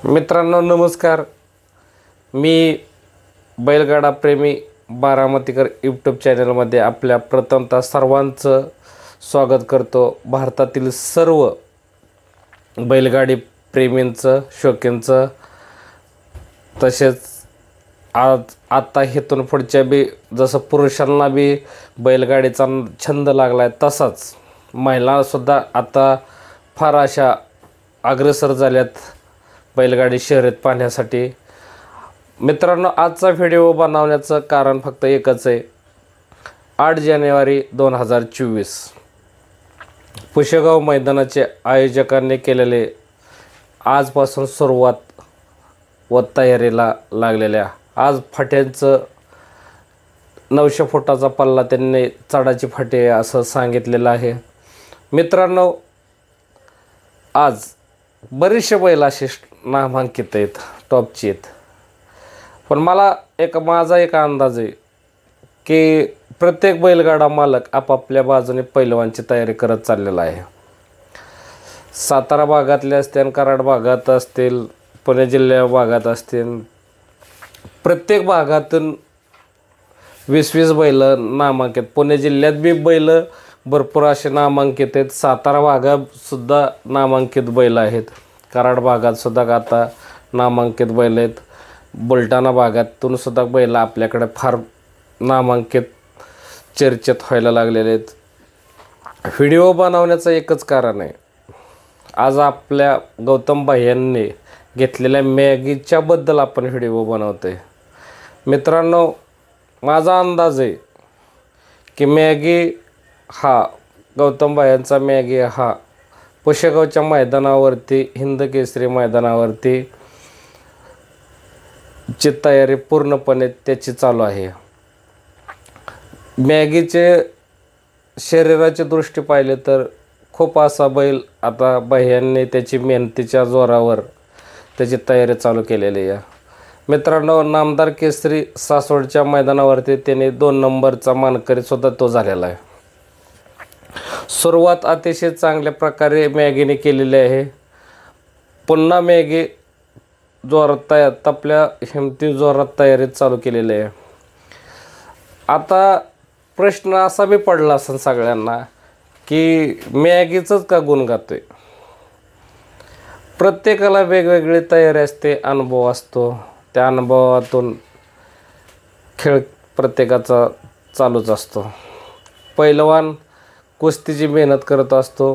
मित्रांनो नमस्कार. मी बैलगाडा प्रेमी बारामतीकर यूट्यूब चॅनलमध्ये आपल्या प्रथमतः सर्वांचं स्वागत करतो. भारतातील सर्व बैलगाडी प्रेमींचं शौकींचं तसेच आता हेतून पुढच्या बी जसं पुरुषांना बी बैलगाडीचा छंद लागला आहे तसाच महिलांसुद्धा आता फार अशा अग्रेसर झाल्यात बैलगाडी शर्यत पाहण्यासाठी. मित्रांनो आजचा व्हिडिओ बनवण्याचं कारण फक्त एकच आहे. 8 जानेवारी 2024 पुशेगाव मैदानाचे आयोजकांनी केलेले आजपासून सुरुवात व तयारीला लागलेल्या आज फाट्यांचं 900 फुटाचा पल्ला त्यांनी चढाची फाटे असं सांगितलेलं आहे. मित्रांनो आज बरेचसे बैल असे नामांकित आहेत, टॉपचे आहेत, पण माझा एक अंदाज आहे की प्रत्येक बैलगाडा मालक आपापल्या बाजूने पैलवानची तयारी करत चाललेला आहे. सातारा भागातले असतील, कराड भागात असतील, पुणे जिल्ह्या भागात असतील, प्रत्येक भागातून 20-20 बैल नामांकित. पुणे जिल्ह्यात बी बैल भरपूर असे नामांकित आहेत. सातारा भागातसुद्धा नामांकित बैल आहेत. कराड भागातसुद्धा आता नामांकित बैल आहेत. बुलढाणा भागातून सुद्धा बैल आपल्याकडे फार नामांकित चर्चेत व्हायला लागलेले आहेत. व्हिडिओ बनवण्याचं एकच कारण आहे. आज आपल्या गौतम भाई यांनी घेतलेल्या मॅगीच्याबद्दल आपण व्हिडिओ बनवतोय. मित्रांनो माझा अंदाज आहे की गौतम भाईंचा मॅगी हा पुशेगावच्या मैदानावरती हिंद केसरी मैदानावरती ची तयारी पूर्णपणे त्याची चालू आहे. मॅगीचे शरीराची दृष्टी पाहिले तर खूप असा बैल आता भाईंनी त्याची मेहनतीच्या जोरावर त्याची तयारी चालू केलेली आहे. मित्रांनो नामदार केसरी सासवडच्या मैदानावरती त्याने 2 नंबरचा मानकरी सुद्धा तो झालेला आहे. सुरुवात अतिशय चांगल्या प्रकारे मॅगीने केलेली आहे. पुन्हा मॅगी जोरात आपल्या हिमती जोरात तयारीत चालू केलेली आहे. आता प्रश्न असा बी पडला असेल सगळ्यांना की मॅगीचंच का गुण गातोय. प्रत्येकाला वेगवेगळी तयारी असते, अनुभव असतो. त्या अनुभवातून खेळ प्रत्येकाचा चालूच असतो. पैलवान कुस्तीची मेहनत करत असतो,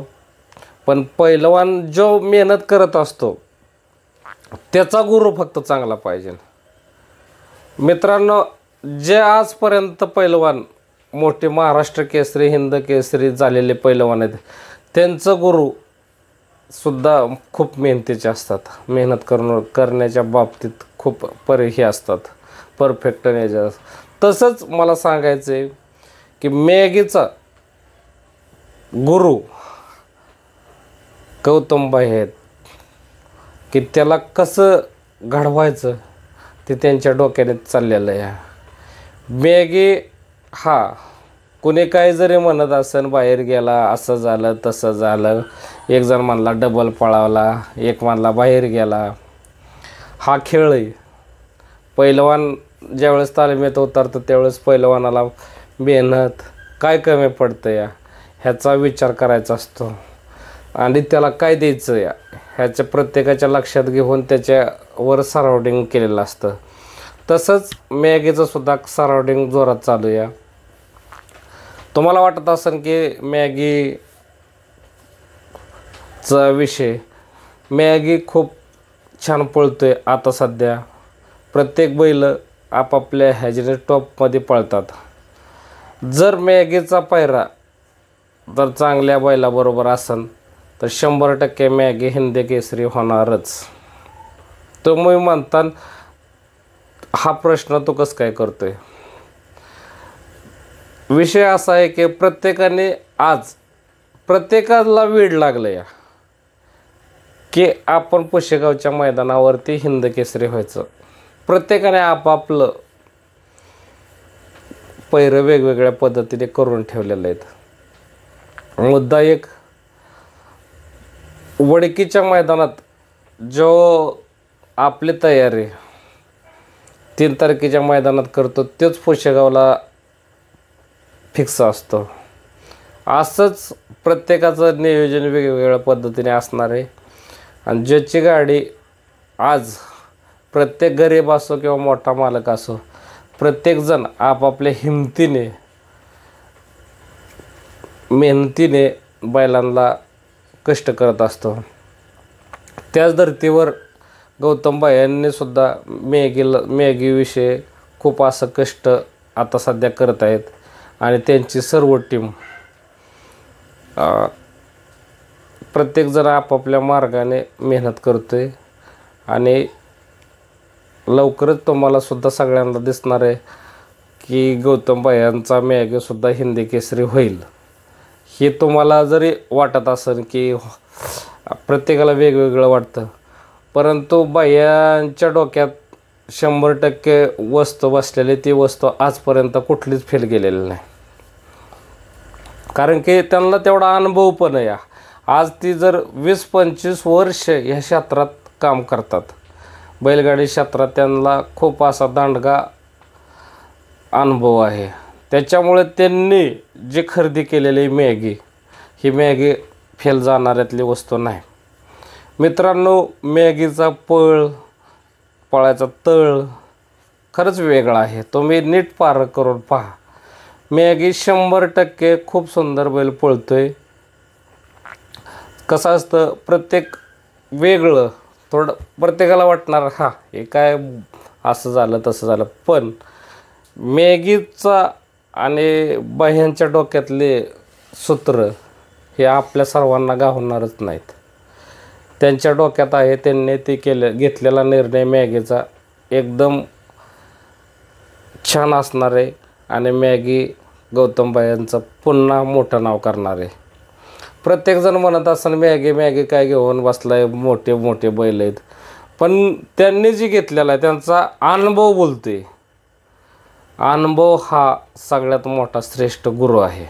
पण पैलवान जो मेहनत करत असतो त्याचा गुरु फक्त चांगला पाहिजे. मित्रांनो जे आजपर्यंत पैलवान मोठे महाराष्ट्र केसरी हिंद केसरी झालेले पैलवान आहेत त्यांचं गुरुसुद्धा खूप मेहनतीचे असतात. मेहनत करण्याच्या बाबतीत खूप हे असतात, परफेक्ट नाही. तसंच मला सांगायचं आहे की मॅगीचा गुरु गौतम भाई आहेत की त्याला कसं घडवायचं ते त्यांच्या डोक्याने चाललेलं आहे. मॅगी कुणी काही जरी म्हणत असेल बाहेर गेला, असं झालं तसं झालं, एक जण म्हणला डबल पळावला, एक म्हणला बाहेर गेला. हा खेळ आहे. पैलवान ज्यावेळेस तालमीत उतरतं त्यावेळेस पैलवानाला मेहनत काय कमी पडतं ह्याचा विचार करायचा असतो आणि त्याला काय द्यायचं ह्याच्या प्रत्येकाच्या लक्षात घेऊन त्याच्यावर सराउंडिंग केलेलं असतं. तसंच मॅगीचं सुद्धा सराउंडिंग जोरात चालू आहे. तुम्हाला वाटत असेल की मॅगीचा विषय, मॅगी खूप छान पळतोय आता सध्या. प्रत्येक बैल आपापल्या ह्याच्याने टॉपमध्ये पळतात. जर मॅगीचा पायरा जर चांगल्या बैलाबरोबर असेल तर 100% मॅगी हिंद केसरी होणारच. तुम्ही म्हणता हा प्रश्न तो कसं काय करतोय. विषय असा आहे की प्रत्येकाला वेड लागलं की आपण पुशेगावच्या मैदानावरती हिंद केसरी व्हायचं. प्रत्येकाने आपापलं पैर वेगवेगळ्या पद्धतीने करून ठेवलेले आहेत. मुद्दा एक, वडकीच्या मैदानात जो आपली तयारी 3 तारखेच्या मैदानात करतो तेच पुशेगावला फिक्स असतो. असंच प्रत्येकाचं नियोजन वेगवेगळ्या पद्धतीने असणार आहे. आणि ज्याची गाडी आज प्रत्येक गरीब असो किंवा मोठा मालक असो, प्रत्येकजण आपापल्या हिमतीने मेहनतीने बैलांना कष्ट करत असतो. त्याच धर्तीवर गौतमबाई यांनी सुद्धा मॅगीविषयी खूप असं कष्ट आता सध्या करत आहेत. आणि त्यांची सर्व टीम प्रत्येकजण आपापल्या मार्गाने मेहनत करतो आहे. आणि लवकरच तुम्हाला सुद्धा सगळ्यांना दिसणार आहे की गौतमबाई यांचा मॅगीसुद्धा हिंदी केसरी होईल. हे तुम्हाला जरी वाटत असेल की प्रत्येकाला वेगवेगळं वाटतं, परंतु बायांच्या डोक्यात 100% वस्तू बसलेली ती वस्तू आजपर्यंत कुठलीच फेल गेलेली नाही. कारण की त्यांना तेवढा अनुभव पण आहे. आज ती जर 20-25 वर्ष ह्या क्षेत्रात काम करतात, बैलगाडी क्षेत्रात त्यांना खूप असा दांडगा अनुभव आहे. त्याच्यामुळे त्यांनी जी खरेदी केलेली मॅगी, ही मॅगी फेल जाणाऱ्यातली वस्तू नाही. मित्रांनो, मॅगीचा पळायचा तळ खरंच वेगळा आहे. तुम्ही नीट पार करून पहा. मॅगी 100% खूप सुंदर बैल पळतोय. कसं असतं, प्रत्येक वेगळं थोडं प्रत्येकाला वाटणार हा हे काय असं झालं तसं झालं, पण मॅगीचा आणि बाह्यांच्या डोक्यातले सूत्र हे आपल्या सर्वांना गावणारच नाहीत. त्यांच्या डोक्यात आहे, त्यांनी ते घेतलेला निर्णय मॅगीचा एकदम छान असणार आहे. आणि मॅगी गौतमबाई यांचं पुन्हा मोठं नाव करणार आहे. प्रत्येकजण म्हणत असताना मॅगी काय घेऊन बसलाय, मोठे मोठे बैल आहेत, पण त्यांनी जी घेतलेला आहे त्यांचा अनुभव बोलतोय. अनुभव हा सगळ्यात मोठा श्रेष्ठ गुरु आहे.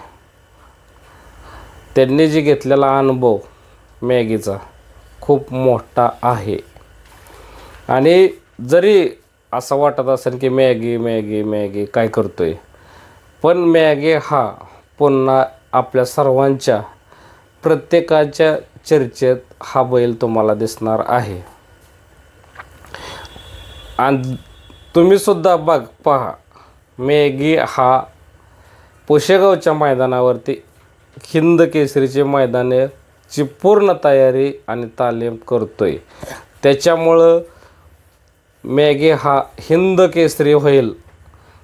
त्यांनी जी घेतलेला अनुभव मॅगीचा खूप मोठा आहे. आणि जरी असं वाटत असेल की मॅगी काय करतोय, पण मॅगी हा पुन्हा आपल्या सर्वांच्या प्रत्येकाच्या चर्चेत हा बैल तुम्हाला दिसणार आहे. आणि तुम्हीसुद्धा पहा, मॅगी हा पुशेगावच्या मैदानावरती हिंद केसरीचे मैदानाची पूर्ण तयारी आणि तालीम करतोय. त्याच्यामुळं मॅगी हा हिंद केसरी होईल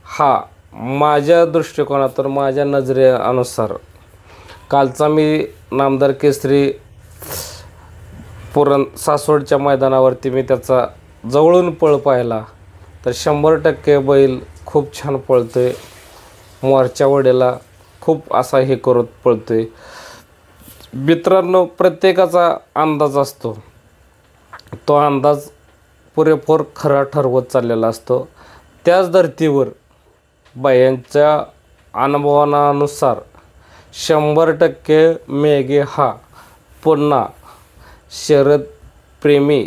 हा माझ्या दृष्टिकोनातून, माझ्या नजरेनुसार. कालचा मी नामदार केसरी सासवडच्या मैदानावरती मी त्याचा जवळून पळ पाहिला, तर 100% बैल खूप छान पळतोय. मोरच्या वडेला खूप असा हे करत पळतोय. मित्रांनो, प्रत्येकाचा अंदाज असतो, तो अंदाज पुरेपूर खरा ठरवत चाललेला असतो. त्याच धर्तीवर बायांच्या अनुभवानुसार 100% मॅगी हा पुन्हा शर्यतप्रेमी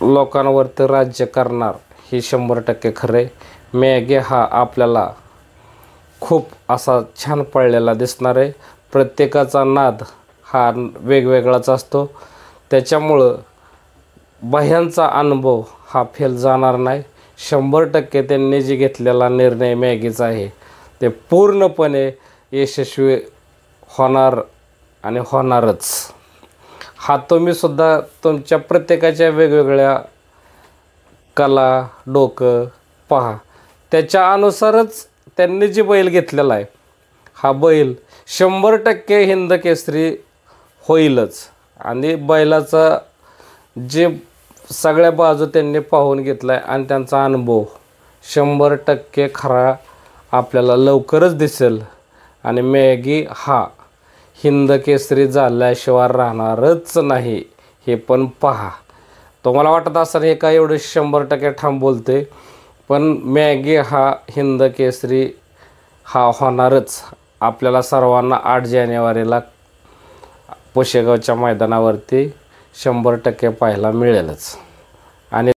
लोकांवरती राज्य करणार, हे 100% खरं आहे. मॅगी हा आपल्याला खूप असा छान पळलेला दिसणार आहे. प्रत्येकाचा नाद हा वेगवेगळाच असतो. त्याच्यामुळं बाह्यांचा अनुभव हा फेल जाणार नाही. 100% त्यांनी जे घेतलेला निर्णय मॅगीचा आहे ते पूर्णपणे यशस्वी होणार आणि होणारच. हा तुम्हीसुद्धा तुमच्या प्रत्येकाच्या वेगवेगळ्या कला, डोकं पहा, त्याच्या अनुसारच त्यांनी जे बैल घेतलेला आहे हा बैल 100% हिंद केसरी होईलच. आणि बैलाचा जे सगळ्या बाजू त्यांनी पाहून घेतला आहे आणि त्यांचा अनुभव 100% खरा आपल्याला लवकरच दिसेल. आणि मॅगी हा हिंद केसरी झाल्याशिवाय राहणारच नाही, हे पण पहा. तुम्हाला वाटत असेल हे काय एवढं 100% ठाम बोलते, पण मॅगी हा हिंद केसरी हा होणारच. आपल्याला सर्वांना 8 जानेवारीला पुशेगावच्या मैदानावरती 100% पाहायला मिळेलच.